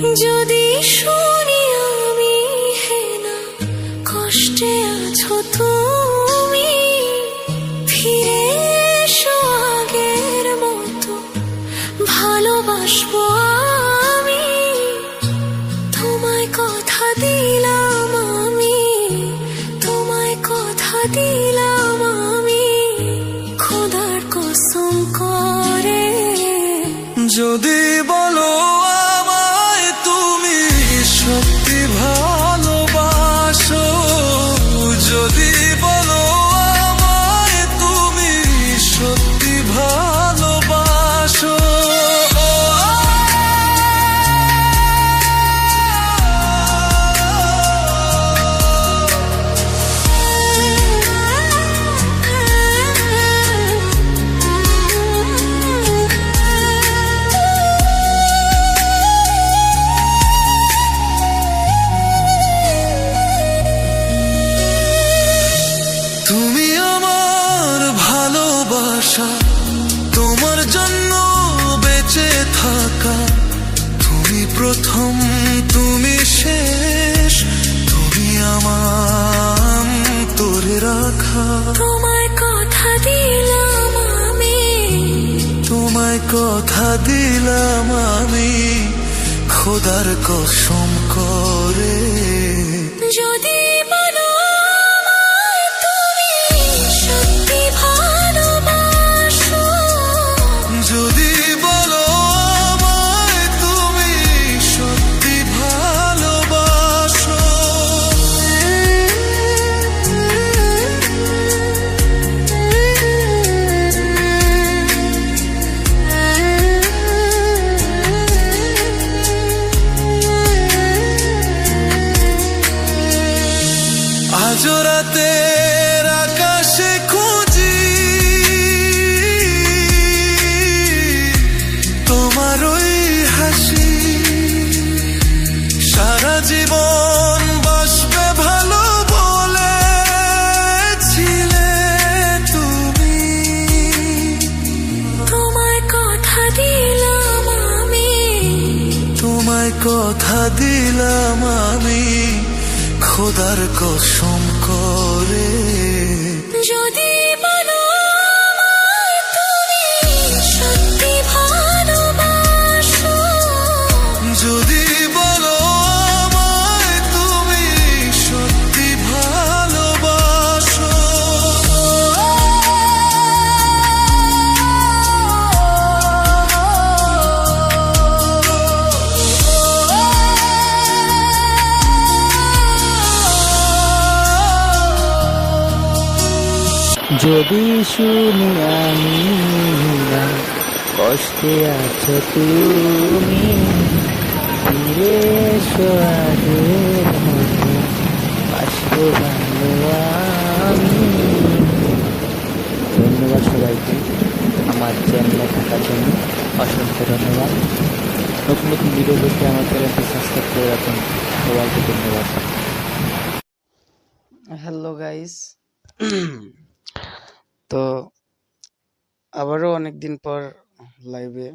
যদি শুনি আমি হেনা কষ্টে আছো তুমি, ফিরে এসো আগের মতো ভালোবাসবো আমি। তোমায় কথা দিলাম আমি, তোমায় কথা দিলাম আমি, খোদার কসম করে। যদি বলো আমায় তুমি সত্যি ভালোবাসো, যদি বলো আমায় তুমি সত্যি ভালোবাসো, তুমি আমার ভালোবাসা, তোমার জন্য বেঁচে থাকা, তুমি প্রথম তুমি শেষ, তুমি আমার তোরে রাখা। তোমায় কথা দিলাম আমি, তোমায় কথা দিলাম আমি, খোদার কসম করে। যদি বলো আমায় তুমি সত্যি ভালোবাসো, যদি বলো আমায় তুমি সত্যি ভালোবাসো, আজ রাতের আকাশে খুঁজি তোমার ওই হাসি, সারা জীবন বাসবে ভালো বলেছিলে তুমি। তোমায় কথা দিলাম আমি, তোমায় কথা দিলাম আমি, খোদার কসম করে। যদি বলো আমায় তুমি সত্যি ভালোবাসো, যদি বলো আমায় তুমি সত্যি ভালোবাসো, যদি শুনি আমি না কষ্টে আছো তুমি, ফিরে এসো আগের মতো বাসবো ভালো আমি। ধন্যবাদ সবাইকে আমার চ্যানেলে থাকার জন্য, অসংখ্য ধন্যবাদ। নতুন নতুন ভিডিও দেখতে আমার চ্যানেলটি সাবস্ক্রাইব করে রাখুন। সবাইকে ধন্যবাদ। হ্যালো গাইস, তো আবারও অনেকদিন পর লাইভে